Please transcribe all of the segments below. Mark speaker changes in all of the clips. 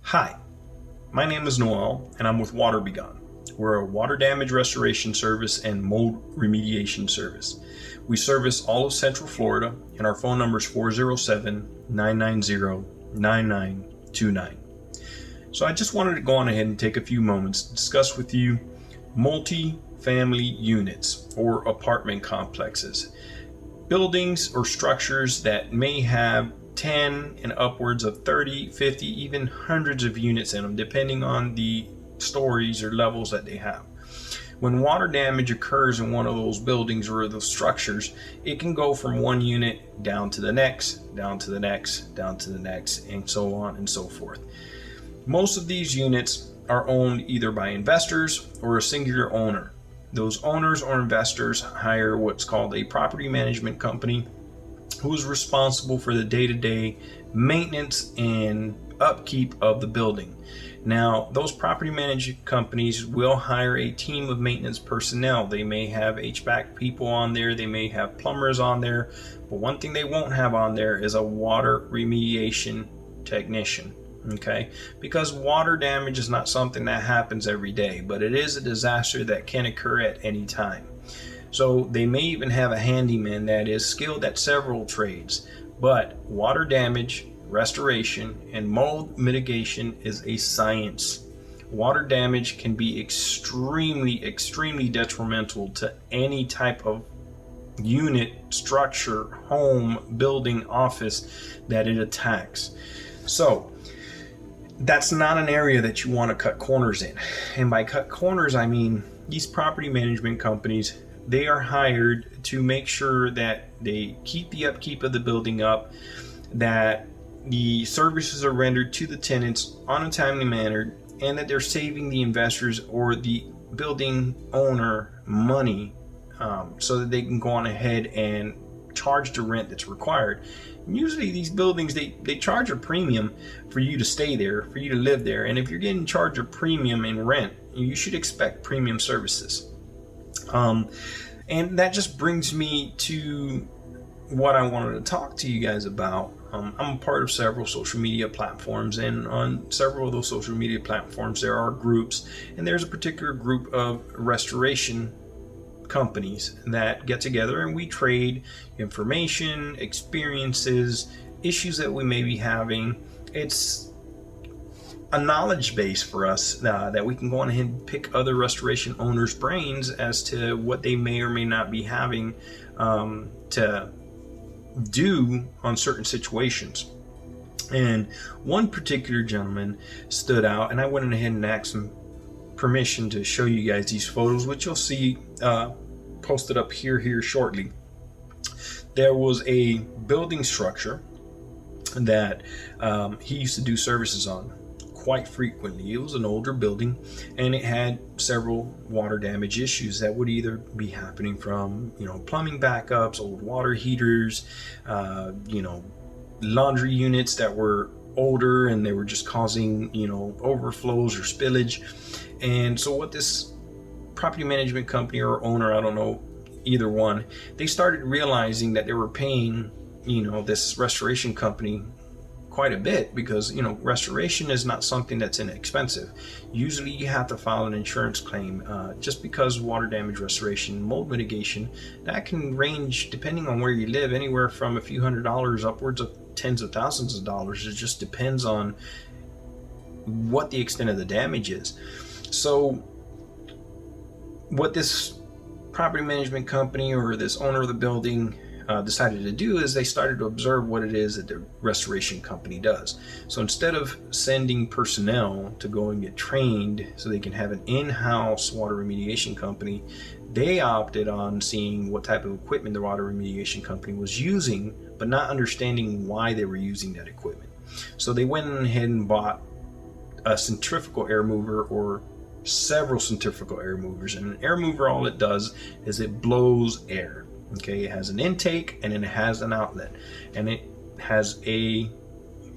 Speaker 1: Hi, my name is Noel and I'm with WaterBegon. We're a water damage restoration service and mold remediation service. We service all of Central Florida and our phone number is 407-990-9929. So I just wanted to go on ahead and take a few moments to discuss with you multi-family units or apartment complexes. Buildings or structures that may have 10 and upwards of 30, 50, even hundreds of units in them, depending on the stories or levels that they have. When water damage occurs in one of those buildings or those structures, it can go from one unit down to the next, down to the next, down to the next, and so on and so forth. Most of these units are owned either by investors or a singular owner. Those owners or investors hire what's called a property management company who is responsible for the day-to-day maintenance and upkeep of the building. Now, those property management companies will hire a team of maintenance personnel. They may have HVAC people on there, they may have plumbers on there, but one thing they won't have on there is a water remediation technician. Okay, because water damage is not something that happens every day, but it is a disaster that can occur at any time. So they may even have a handyman that is skilled at several trades, but water damage, restoration, and mold mitigation is a science. Water damage can be extremely detrimental to any type of unit, structure, home, building, office that it attacks. So that's not an area that you want to cut corners in. And by cut corners, I mean these property management companies, they are hired to make sure that they keep the upkeep of the building up, that the services are rendered to the tenants on a timely manner, and that they're saving the investors or the building owner money so that they can go on ahead and charge the rent that's required. And usually these buildings, they charge a premium for you to stay there, for you to live there, and if you're getting charged a premium in rent, you should expect premium services. And that just brings me to what I wanted to talk to you guys about. I'm a part of several social media platforms, and on several of those social media platforms there are groups, and there's a particular group of restoration companies that get together and we trade information, experiences, issues that we may be having. It's a knowledge base for us that we can go on ahead and pick other restoration owners' brains as to what they may or may not be having to do on certain situations. And one particular gentleman stood out, and I went ahead and asked him permission to show you guys these photos, which you'll see posted up here shortly. There was a building structure that he used to do services on quite frequently. It was an older building and it had several water damage issues that would either be happening from plumbing backups, old water heaters, laundry units that were older and they were just causing overflows or spillage. And so what this property management company or owner, I don't know, either one, they started realizing that they were paying this restoration company quite a bit, because restoration is not something that's inexpensive. Usually you have to file an insurance claim just because water damage restoration, mold mitigation, that can range, depending on where you live, anywhere from a few $100s upwards of tens of thousands of dollars. It just depends on what the extent of the damage is. So what this property management company or this owner of the building decided to do is they started to observe what it is that the restoration company does. So instead of sending personnel to go and get trained so they can have an in-house water remediation company, they opted on seeing what type of equipment the water remediation company was using, but not understanding why they were using that equipment. So they went ahead and bought a centrifugal air mover or several centrifugal air movers. And an air mover, all it does is it blows air. Okay, it has an intake and then it has an outlet, and it has a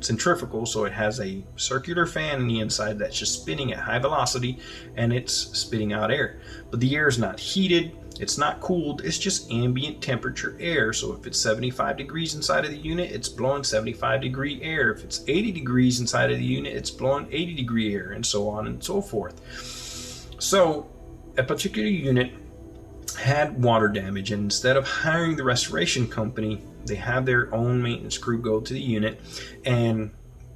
Speaker 1: centrifugal, so it has a circular fan on the inside that's just spinning at high velocity and it's spitting out air. But the air is not heated, It's not cooled, it's just ambient temperature air. So if it's 75 degrees inside of the unit, it's blowing 75-degree air. If it's 80 degrees inside of the unit, it's blowing 80-degree air, and so on and so forth. So a particular unit had water damage, and instead of hiring the restoration company, they have their own maintenance crew go to the unit and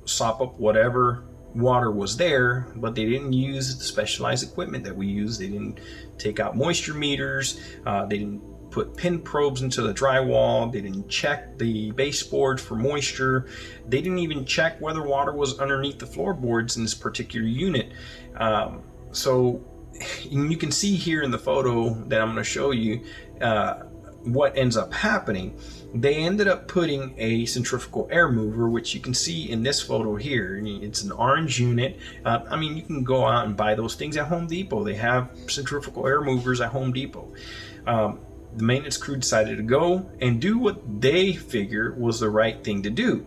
Speaker 1: sop up whatever water was there, but they didn't use the specialized equipment that we use. They didn't take out moisture meters, they didn't put pin probes into the drywall, they didn't check the baseboards for moisture, they didn't even check whether water was underneath the floorboards in this particular unit. So you can see here in the photo that I'm going to show you what ends up happening. They ended up putting a centrifugal air mover, which you can see in this photo here. It's an orange unit. I mean, you can go out and buy those things at Home Depot. They have centrifugal air movers at Home Depot. The maintenance crew decided to go and do what they figured was the right thing to do.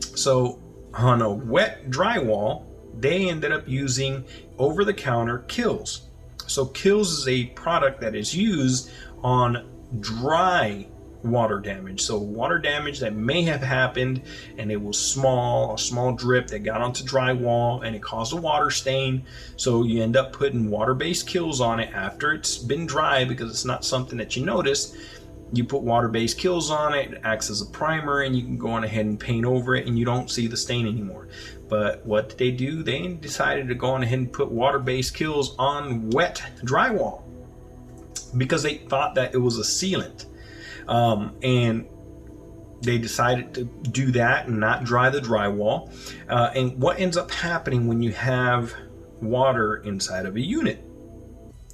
Speaker 1: So on a wet drywall, they ended up using over-the-counter Kilz. So Kilz is a product that is used on dry water damage. So water damage that may have happened and it was a small drip that got onto drywall and it caused a water stain. So you end up putting water-based Kilz on it after it's been dry, because it's not something that you noticed. You put water-based Kilz on it, it acts as a primer, and you can go on ahead and paint over it and you don't see the stain anymore. But what did they do? They decided to go on ahead and put water-based Kilz on wet drywall because they thought that it was a sealant. And they decided to do that and not dry the drywall. And what ends up happening when you have water inside of a unit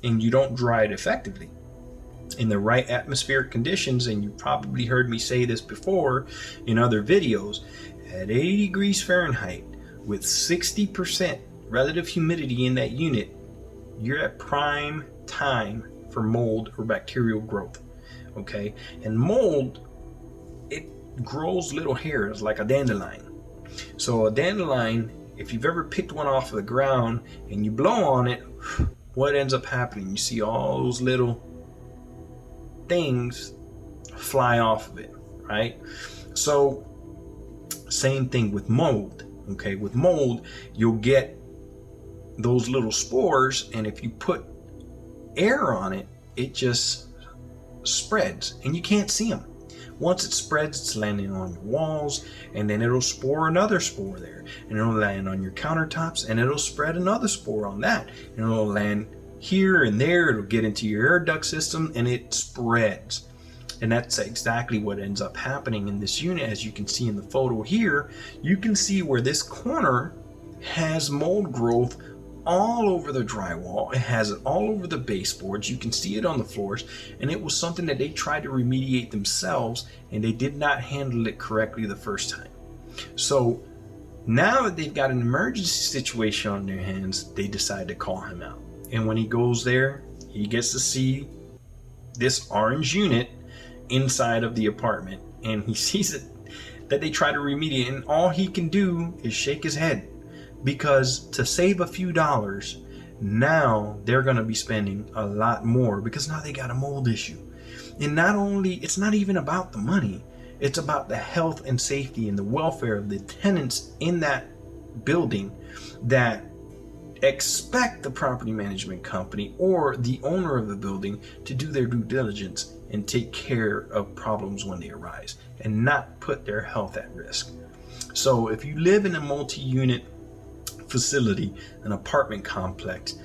Speaker 1: and you don't dry it effectively in the right atmospheric conditions, and you probably heard me say this before in other videos, at 80 degrees Fahrenheit with 60% relative humidity in that unit, you're at prime time for mold or bacterial growth. Okay, and mold, it grows little hairs like a dandelion. So a dandelion, if you've ever picked one off of the ground and you blow on it, what ends up happening? You see all those little things fly off of it, right? So same thing with mold. Okay, with mold, you'll get those little spores, and if you put air on it, it just spreads and you can't see them. Once it spreads, it's landing on your walls, and then it'll spore another spore there, and it'll land on your countertops, and it'll spread another spore on that, and it'll land here and there. It'll get into your air duct system and it spreads. And that's exactly what ends up happening in this unit. As you can see in the photo here, you can see where this corner has mold growth all over the drywall. It has it all over the baseboards. You can see it on the floors, and it was something that they tried to remediate themselves, and they did not handle it correctly the first time. So now that they've got an emergency situation on their hands, they decide to call him out. And when he goes there, he gets to see this orange unit inside of the apartment, and he sees it that they try to remediate, and all he can do is shake his head, because to save a few dollars, now they're going to be spending a lot more, because now they got a mold issue. And not only, it's not even about the money, it's about the health and safety and the welfare of the tenants in that building that expect the property management company or the owner of the building to do their due diligence and take care of problems when they arise and not put their health at risk. So if you live in a multi-unit facility, an apartment complex,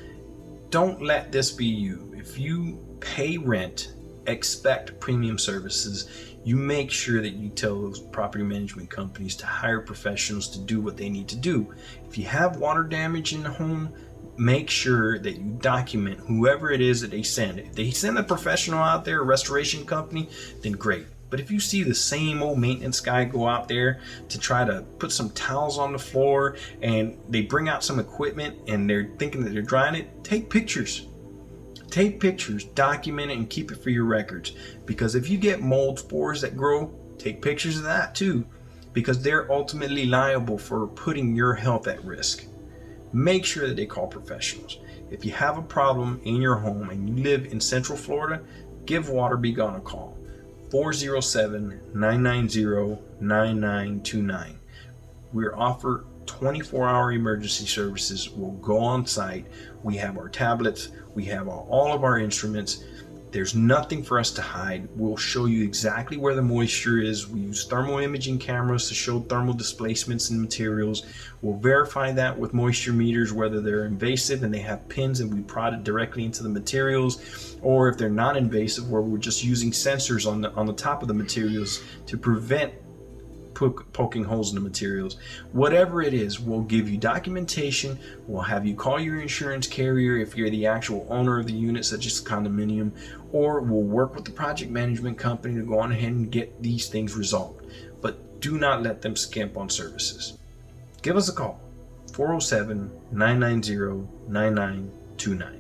Speaker 1: don't let this be you. If you pay rent, expect premium services. You make sure that you tell those property management companies to hire professionals to do what they need to do. If you have water damage in the home, make sure that you document whoever it is that they send. If they send a professional out there, a restoration company, then great. But if you see the same old maintenance guy go out there to try to put some towels on the floor, and they bring out some equipment and they're thinking that they're drying it, take pictures. Take pictures, document it, and keep it for your records. Because if you get mold spores that grow, take pictures of that too, because they're ultimately liable for putting your health at risk. Make sure that they call professionals. If you have a problem in your home and you live in Central Florida, give Water Be Gone a call. 407-990-9929. We offer 24-hour emergency services. We'll go on site. We have our tablets. We have all of our instruments. There's nothing for us to hide. We'll show you exactly where the moisture is. We use thermal imaging cameras to show thermal displacements in materials. We'll verify that with moisture meters, whether they're invasive and they have pins and we prod it directly into the materials, or if they're not invasive, where we're just using sensors on the top of the materials to prevent poking holes in the materials. Whatever it is, we'll give you documentation. We'll have you call your insurance carrier if you're the actual owner of the unit, such as a condominium, or we'll work with the project management company to go on ahead and get these things resolved. But do not let them skimp on services. Give us a call, 407-990-9929.